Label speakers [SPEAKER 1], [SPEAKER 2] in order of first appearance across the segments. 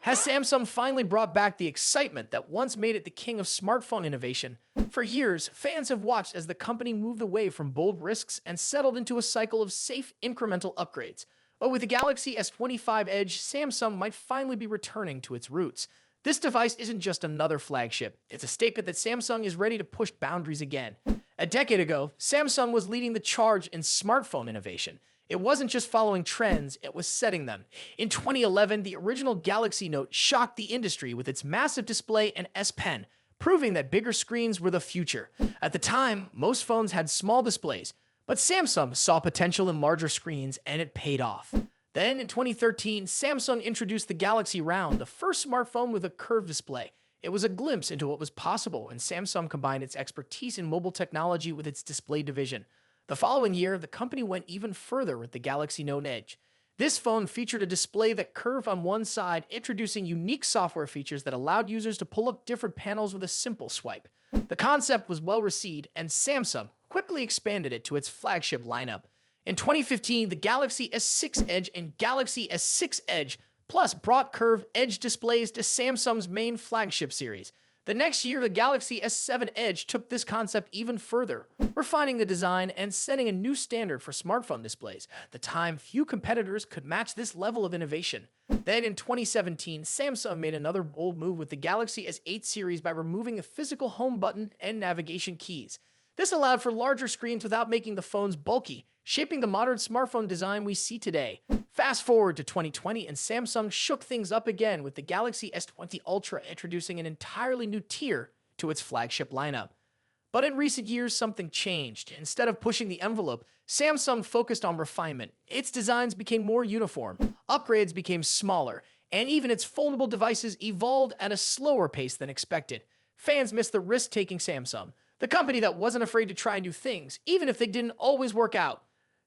[SPEAKER 1] Has Samsung finally brought back the excitement that once made it the king of smartphone innovation? For years, fans have watched as the company moved away from bold risks and settled into a cycle of safe, incremental upgrades. But with the Galaxy S25 Edge, Samsung might finally be returning to its roots. This device isn't just another flagship, it's a statement that Samsung is ready to push boundaries again. A decade ago, Samsung was leading the charge in smartphone innovation. It wasn't just following trends, it was setting them. In 2011, the original Galaxy Note shocked the industry with its massive display and S Pen, proving that bigger screens were the future. At the time, most phones had small displays, but Samsung saw potential in larger screens and it paid off. Then in 2013, Samsung introduced the Galaxy Round, the first smartphone with a curved display. It was a glimpse into what was possible, and Samsung combined its expertise in mobile technology with its display division. The following year, the company went even further with the Galaxy Note Edge. This phone featured a display that curved on one side, introducing unique software features that allowed users to pull up different panels with a simple swipe. The concept was well received, and Samsung quickly expanded it to its flagship lineup. In 2015, the Galaxy S6 Edge and Galaxy S6 Edge Plus brought curved Edge displays to Samsung's main flagship series. The next year, the Galaxy S7 Edge took this concept even further, refining the design and setting a new standard for smartphone displays. At the time, few competitors could match this level of innovation. Then in 2017, Samsung made another bold move with the Galaxy S8 series by removing a physical home button and navigation keys. This allowed for larger screens without making the phones bulky, shaping the modern smartphone design we see today. Fast forward to 2020, and Samsung shook things up again with the Galaxy S20 Ultra introducing an entirely new tier to its flagship lineup. But in recent years, something changed. Instead of pushing the envelope, Samsung focused on refinement. Its designs became more uniform, upgrades became smaller, and even its foldable devices evolved at a slower pace than expected. Fans missed the risk-taking Samsung, the company that wasn't afraid to try new things, even if they didn't always work out.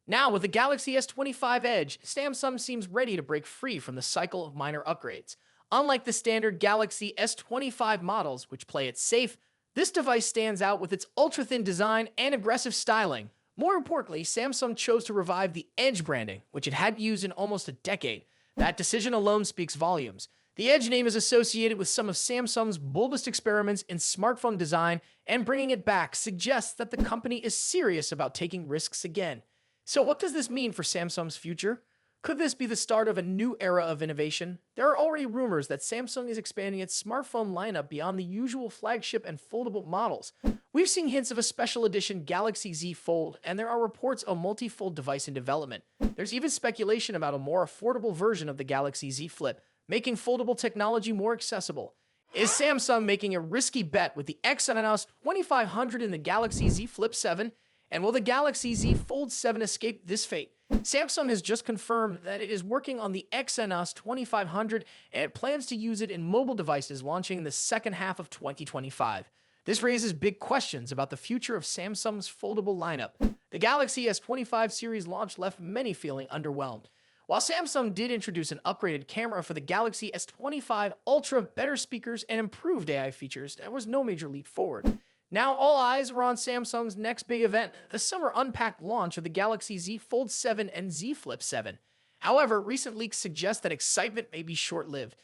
[SPEAKER 1] Now, with the Galaxy S25 Edge, Samsung seems ready to break free from the cycle of minor upgrades. Unlike the standard Galaxy S25 models, which play it safe, this device stands out with its ultra-thin design and aggressive styling. More importantly, Samsung chose to revive the Edge branding, which it hadn't used in almost a decade. That decision alone speaks volumes. The Edge name is associated with some of Samsung's boldest experiments in smartphone design, and bringing it back suggests that the company is serious about taking risks again. So what does this mean for Samsung's future? Could this be the start of a new era of innovation? There are already rumors that Samsung is expanding its smartphone lineup beyond the usual flagship and foldable models. We've seen hints of a special edition Galaxy Z Fold, and there are reports of a multi-fold device in development. There's even speculation about a more affordable version of the Galaxy Z Flip, making foldable technology more accessible. Is Samsung making a risky bet with the Exynos 2500 in the Galaxy Z Flip 7? And will the Galaxy Z Fold 7 escape this fate? Samsung has just confirmed that it is working on the Exynos 2500 and it plans to use it in mobile devices launching in the second half of 2025. This raises big questions about the future of Samsung's foldable lineup. The Galaxy S25 series launch left many feeling underwhelmed. While Samsung did introduce an upgraded camera for the Galaxy S25 Ultra, better speakers, and improved AI features, there was no major leap forward. Now all eyes were on Samsung's next big event, the summer unpacked launch of the Galaxy Z Fold 7 and Z Flip 7. However, recent leaks suggest that excitement may be short-lived.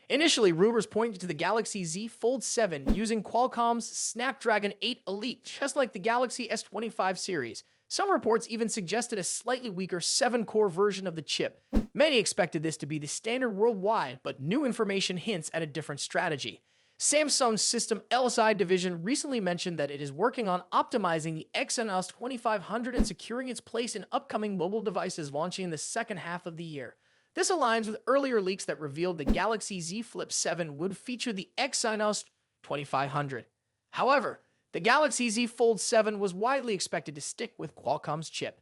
[SPEAKER 1] Initially, rumors pointed to the Galaxy Z Fold 7 using Qualcomm's Snapdragon 8 Elite, just like the Galaxy S25 series. Some reports even suggested a slightly weaker 7-core version of the chip. Many expected this to be the standard worldwide, but new information hints at a different strategy. Samsung's System LSI division recently mentioned that it is working on optimizing the Exynos 2500 and securing its place in upcoming mobile devices launching in the second half of the year. This aligns with earlier leaks that revealed the Galaxy Z Flip 7 would feature the Exynos 2500. However, the Galaxy Z Fold 7 was widely expected to stick with Qualcomm's chip.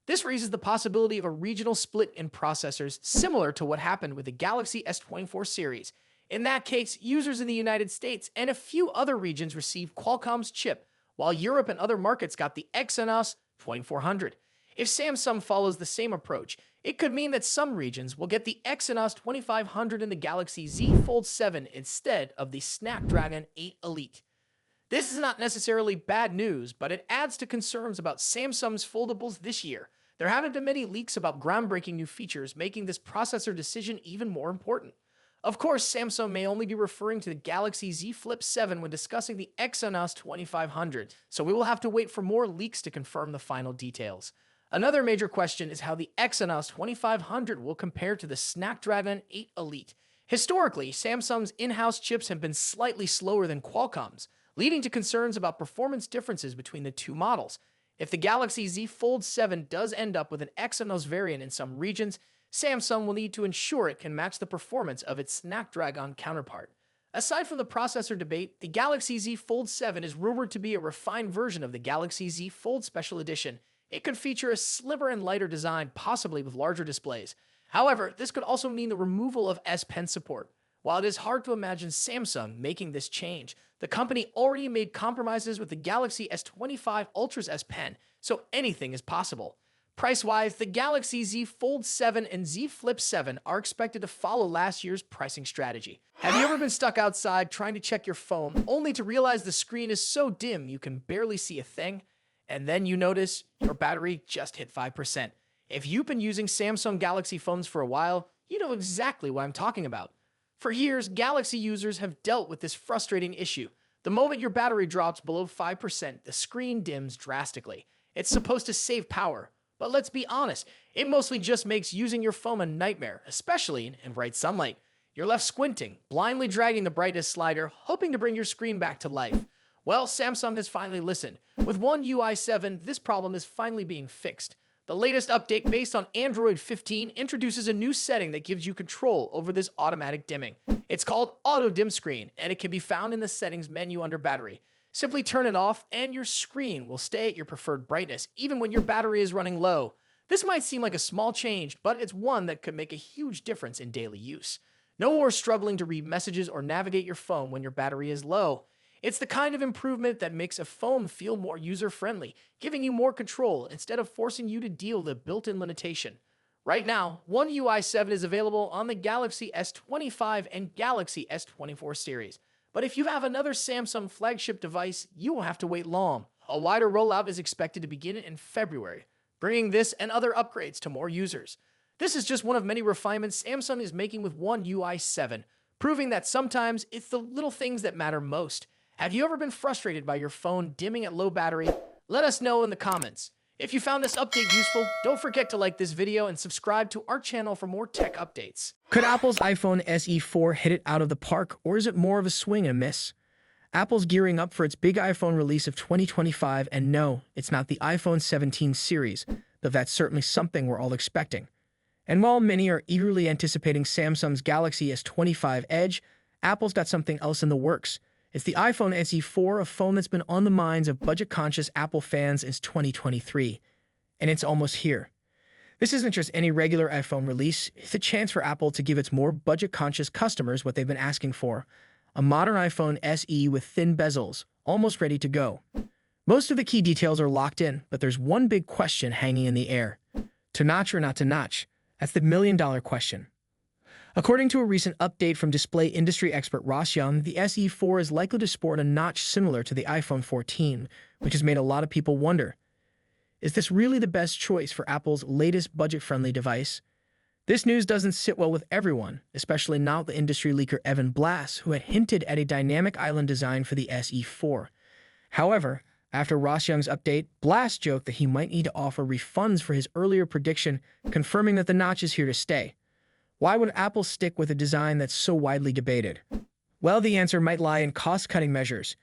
[SPEAKER 1] This raises the possibility of a regional split in processors, similar to what happened with the Galaxy S24 series. In that case, users in the United States and a few other regions received Qualcomm's chip, while Europe and other markets got the Exynos 2400. If Samsung follows the same approach, it could mean that some regions will get the Exynos 2500 and the Galaxy Z Fold 7 instead of the Snapdragon 8 Elite. This is not necessarily bad news, but it adds to concerns about Samsung's foldables this year. There haven't been many leaks about groundbreaking new features, making this processor decision even more important. Of course, Samsung may only be referring to the Galaxy Z Flip 7 when discussing the Exynos 2500, so we will have to wait for more leaks to confirm the final details. Another major question is how the Exynos 2500 will compare to the Snapdragon 8 Elite. Historically, Samsung's in-house chips have been slightly slower than Qualcomm's, leading to concerns about performance differences between the two models. If the Galaxy Z Fold 7 does end up with an Exynos variant in some regions, Samsung will need to ensure it can match the performance of its Snapdragon counterpart. Aside from the processor debate, the Galaxy Z Fold 7 is rumored to be a refined version of the Galaxy Z Fold Special Edition. It could feature a slimmer and lighter design, possibly with larger displays. However, this could also mean the removal of S Pen support. While it is hard to imagine Samsung making this change, the company already made compromises with the Galaxy S25 Ultra's S Pen, so anything is possible. Price-wise, the Galaxy Z Fold 7 and Z Flip 7 are expected to follow last year's pricing strategy. Have you ever been stuck outside trying to check your phone, only to realize the screen is so dim you can barely see a thing? And then you notice your battery just hit 5%. If you've been using Samsung Galaxy phones for a while, you know exactly what I'm talking about. For years, Galaxy users have dealt with this frustrating issue. The moment your battery drops below 5%, the screen dims drastically. It's supposed to save power, but let's be honest, it mostly just makes using your phone a nightmare, especially in bright sunlight. You're left squinting, blindly dragging the brightness slider, hoping to bring your screen back to life. Well, Samsung has finally listened. With One UI 7, this problem is finally being fixed. The latest update based on Android 15 introduces a new setting that gives you control over this automatic dimming. It's called Auto Dim Screen, and it can be found in the settings menu under battery. Simply turn it off, and your screen will stay at your preferred brightness, even when your battery is running low. This might seem like a small change, but it's one that could make a huge difference in daily use. No more struggling to read messages or navigate your phone when your battery is low. It's the kind of improvement that makes a phone feel more user-friendly, giving you more control instead of forcing you to deal with the built-in limitation. Right now, One UI 7 is available on the Galaxy S25 and Galaxy S24 series. But if you have another Samsung flagship device, you won't have to wait long. A wider rollout is expected to begin in February, bringing this and other upgrades to more users. This is just one of many refinements Samsung is making with One UI 7, proving that sometimes it's the little things that matter most. Have you ever been frustrated by your phone dimming at low battery? Let us know in the comments. If you found this update useful, don't forget to like this video and subscribe to our channel for more tech updates. Could Apple's iPhone SE 4 hit it out of the park, or is it more of a swing and a miss? Apple's gearing up for its big iPhone release of 2025, and no, it's not the iPhone 17 series, though that's certainly something we're all expecting. And while many are eagerly anticipating Samsung's Galaxy S25 Edge, Apple's got something else in the works. It's the iPhone SE 4, a phone that's been on the minds of budget-conscious Apple fans since 2023. And it's almost here. This isn't just any regular iPhone release, it's a chance for Apple to give its more budget-conscious customers what they've been asking for. A modern iPhone SE with thin bezels, almost ready to go. Most of the key details are locked in, but there's one big question hanging in the air. To notch or not to notch? That's the million-dollar question. According to a recent update from display industry expert Ross Young, the SE 4 is likely to sport a notch similar to the iPhone 14, which has made a lot of people wonder, is this really the best choice for Apple's latest budget-friendly device? This news doesn't sit well with everyone, especially not the industry leaker Evan Blass, who had hinted at a dynamic island design for the SE 4. However, after Ross Young's update, Blass joked that he might need to offer refunds for his earlier prediction, confirming that the notch is here to stay. Why would Apple stick with a design that's so widely debated? Well, the answer might lie in cost-cutting measures.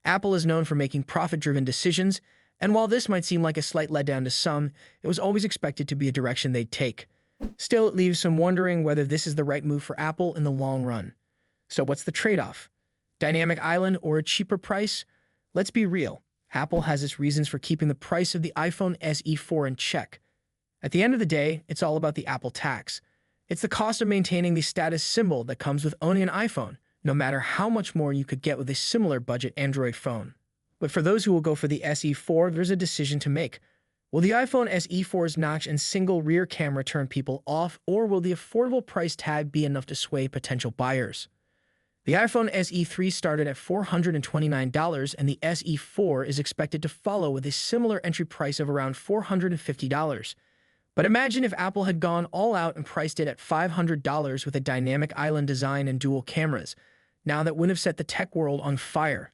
[SPEAKER 1] Apple is known for making profit-driven decisions, and while this might seem like a slight letdown to some, it was always expected to be a direction they'd take. Still, it leaves some wondering whether this is the right move for Apple in the long run. So what's the trade-off? Dynamic island or a cheaper price? Let's be real. Apple has its reasons for keeping the price of the iPhone SE 4 in check. At the end of the day, it's all about the Apple tax. It's the cost of maintaining the status symbol that comes with owning an iPhone, no matter how much more you could get with a similar budget Android phone. But for those who will go for the SE 4, there's a decision to make. Will the iPhone SE 4's notch and single rear camera turn people off, or will the affordable price tag be enough to sway potential buyers? The iPhone SE 3 started at $429, and the SE 4 is expected to follow with a similar entry price of around $450. But imagine if Apple had gone all out and priced it at $500 with a dynamic island design and dual cameras. Now that would have set the tech world on fire.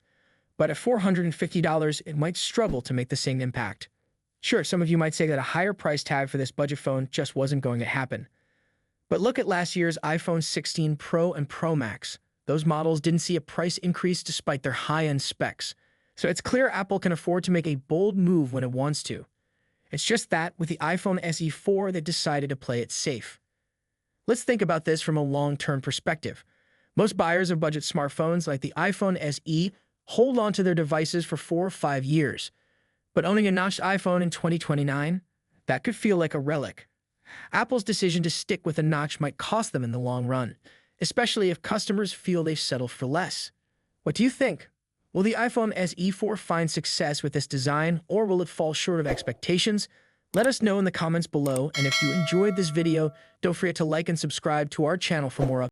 [SPEAKER 1] But at $450, it might struggle to make the same impact. Sure, some of you might say that a higher price tag for this budget phone just wasn't going to happen. But look at last year's iPhone 16 Pro and Pro Max. Those models didn't see a price increase despite their high-end specs. So it's clear Apple can afford to make a bold move when it wants to. It's just that, with the iPhone SE 4, they decided to play it safe. Let's think about this from a long-term perspective. Most buyers of budget smartphones, like the iPhone SE, hold on to their devices for 4 or 5 years. But owning a notched iPhone in 2029? That could feel like a relic. Apple's decision to stick with a notch might cost them in the long run, especially if customers feel they've settled for less. What do you think? Will the iPhone SE 4 find success with this design, or will it fall short of expectations? Let us know in the comments below, and if you enjoyed this video, don't forget to like and subscribe to our channel for more updates.